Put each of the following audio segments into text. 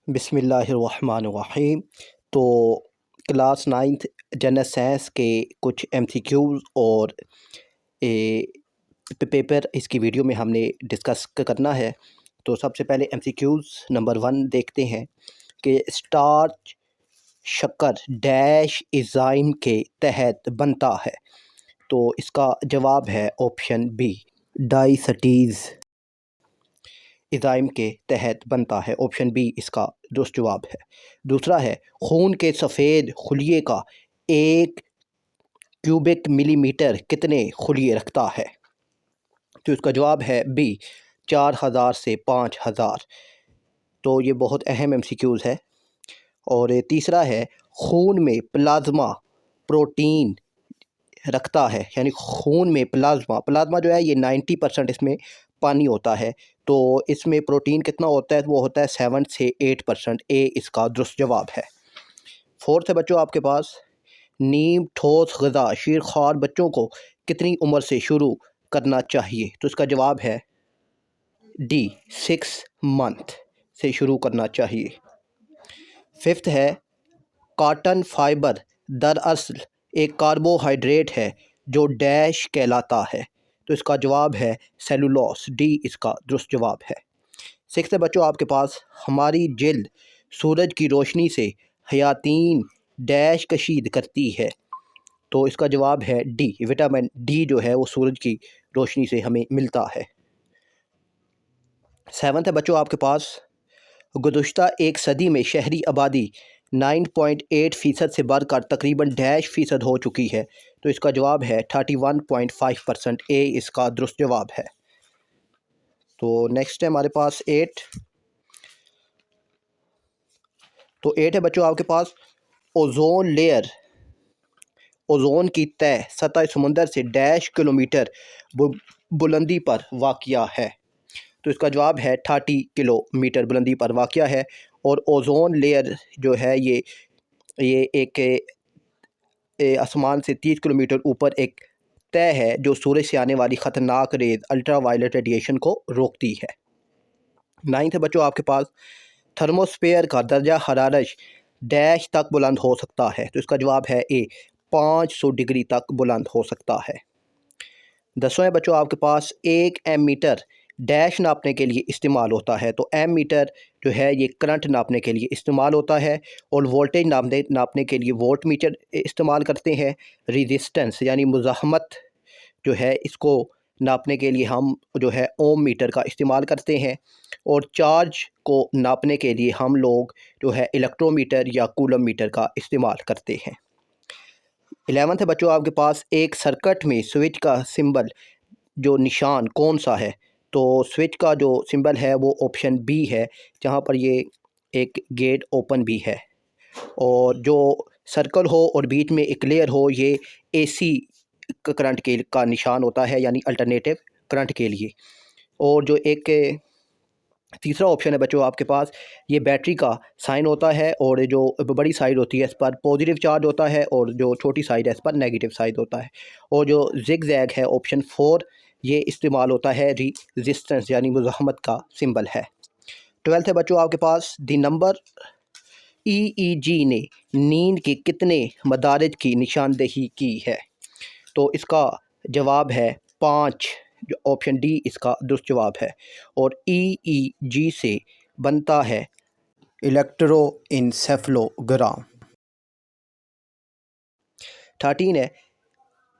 बिस्मिल्लाहिर्रहमानिर्रहीम। तो class ninth general science के कुछ एमसीक्यूज़ और पेपर इसकी वीडियो में हमने डिस्कस करना है। तो सबसे पहले एमसीक्यूज़ नंबर 1 देखते हैं कि स्टार्च शक्कर डैश एंजाइम के तहत बनता है। तो इसका जवाब है ऑप्शन बी, डाइसटीज़ एंजाइम के तहत बनता है। ऑप्शन बी इसका दुरुस्त जवाब है। दूसरा है, खून के सफ़ेद खुलिये का 1 क्यूबिक मिलीमीटर कितने खुलिये रखता है? तो इसका जवाब है बी, 4000 से 5000। तो ये बहुत अहम एमसीक्यूज़ है। और तीसरा है, खून में प्लाज्मा प्रोटीन रखता है, यानी खून में प्लाज्मा जो है ये 90% इसमें पानी होता है। तो इसमें प्रोटीन कितना होता है? वो होता है 7 से 8%। ए इसका दुरुस्त जवाब है। फोर्थ है बच्चों आपके पास, नीम ठोस गज़ा शीरख्वार बच्चों को कितनी उम्र से शुरू करना चाहिए? तो इसका जवाब है डी, 6 मंथ से शुरू करना चाहिए। फिफ्थ है, कॉटन फाइबर दरअसल एक कार्बोहाइड्रेट है जो डैश कहलाता है। तो इसका जवाब है सेलुलोस। डी इसका दुरुस्त जवाब है। सिक्स्थ है बच्चों आपके पास, हमारी जिल्द सूरज की रोशनी से हयातीन डैश कशीद करती है। तो इसका जवाब है डी, विटामिन डी जो है वो सूरज की रोशनी से हमें मिलता है। सेवन्थ है बच्चों आपके पास, गुज़श्ता एक सदी में शहरी आबादी 9.8% से बढ़कर तकरीबन डैश फ़ीसद हो चुकी है। तो इसका जवाब है 31.5%। ए इसका दुरुस्त जवाब है। तो नेक्स्ट है हमारे पास 8। तो 8 है बच्चों आपके पास, ओजोन लेयर ओजोन की तह सतह समुंदर से डैश किलोमीटर बुलंदी पर वाक़या है। तो इसका जवाब है 30 किलोमीटर बुलंदी पर वाक़या है। और ओजोन लेयर जो है ये एक आसमान से 30 किलोमीटर ऊपर एक तय है जो सूरज से आने वाली ख़तरनाक रेज़ अल्ट्रावायलेट रेडिएशन को रोकती है। नाइन्थ है बच्चों आपके पास, थर्मोस्फेयर का दर्जा हरारत डैश तक बुलंद हो सकता है? तो इसका जवाब है ए, 500 डिग्री तक बुलंद हो सकता है। 10वां है बच्चों आपके पास, 1 एमीटर डैश नापने के लिए इस्तेमाल होता है? तो एम मीटर जो है ये करंट नापने के लिए इस्तेमाल होता है। और वोल्टेज नापने के लिए वोल्ट मीटर इस्तेमाल करते हैं। रेजिस्टेंस यानी मुज़ाहमत जो है इसको नापने के लिए हम जो है ओम मीटर का इस्तेमाल करते हैं। और चार्ज को नापने के लिए हम लोग जो है इलेक्ट्रोमीटर या कूलम मीटर का इस्तेमाल करते हैं। 11th है बच्चों आपके पास, एक सर्किट में स्विच का सिंबल जो निशान कौन सा है? तो स्विच का जो सिंबल है वो ऑप्शन बी है, जहाँ पर ये एक गेट ओपन भी है। और जो सर्कल हो और बीच में एक लेयर हो, ये एसी करंट के का निशान होता है, यानी अल्टरनेटिव करंट के लिए। और जो एक तीसरा ऑप्शन है बच्चों आपके पास, ये बैटरी का साइन होता है। और जो बड़ी साइड होती है इस पर पॉजिटिव चार्ज होता है और जो छोटी साइड है इस पर नेगेटिव साइड होता है। और जो जिग जैग है ऑप्शन 4, ये इस्तेमाल होता है रेजिस्टेंस यानी मुज़ाहमत का सिंबल है। 12th है बच्चों आपके पास, दी नंबर ईईजी ने नींद के कितने मदारिज की निशानदेही की है? तो इसका जवाब है 5, जो ऑप्शन डी इसका दुरुस्त जवाब है। और ईईजी से बनता है इलेक्ट्रोइंसेफलोग्राम। 13 है,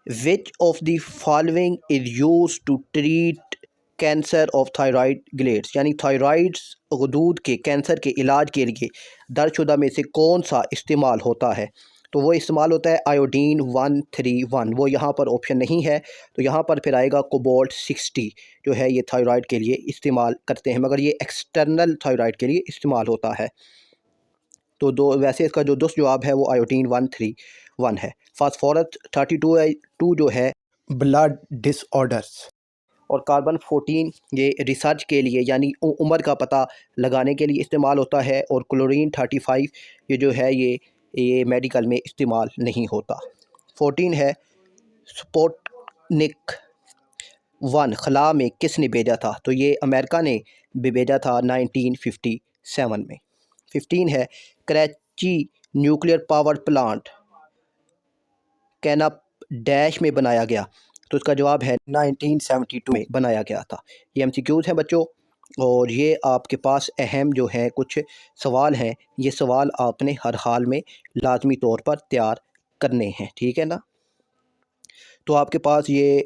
which of the following is use to treat cancer of thyroid glands, यानी थायराइड्स गदूद के कैंसर के इलाज के लिए दर्दशुदा में से कौन सा इस्तेमाल होता है? तो वो इस्तेमाल होता है आयोडीन 131। वो यहाँ पर ऑप्शन नहीं है, तो यहाँ पर फिर आएगा कोबाल्ट 60 जो है ये थायराइड के लिए इस्तेमाल करते हैं, मगर ये एक्सटर्नल थायराइड के लिए इस्तेमाल होता है। तो वैसे इसका जो दुरुस्त जवाब है वो आयोडीन 131 है। फास्फोरस 32 जो है ब्लड डिसऑर्डर्स। और कार्बन 14 ये रिसर्च के लिए यानी उम्र का पता लगाने के लिए इस्तेमाल होता है। और क्लोरीन 35 ये जो है ये मेडिकल में इस्तेमाल नहीं होता। 14 है, स्पुतनिक 1 खला में किसने भेजा था? तो ये अमेरिका ने भेजा था 1957 में। 15 है Karachi nuclear power plant KANUPP dash में बनाया गया, तो इसका जवाब है 1972 में बनाया गया था। ये MCQs हैं बच्चों, और ये आपके पास अहम जो है कुछ सवाल हैं, ये सवाल आपने हर हाल में लाजमी तौर पर तैयार करने हैं, ठीक है ना। तो आपके पास ये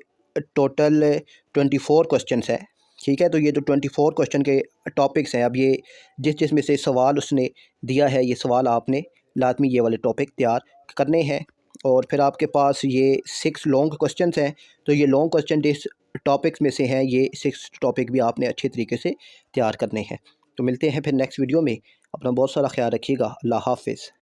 टोटल 24 क्वेश्चंस है, ठीक है। तो ये जो 24 क्वेश्चन के टॉपिक्स हैं, अब ये जिस में से सवाल उसने दिया है, ये सवाल आपने लाजमी ये वाले टॉपिक तैयार करने हैं। और फिर आपके पास ये 6 लॉन्ग क्वेश्चंस हैं, तो ये लॉन्ग क्वेश्चन जिस टॉपिक्स में से हैं, ये 6 टॉपिक भी आपने अच्छे तरीके से तैयार करने हैं। तो मिलते हैं फिर नेक्स्ट वीडियो में। अपना बहुत सारा ख्याल रखिएगा। अल्लाह हाफिज़।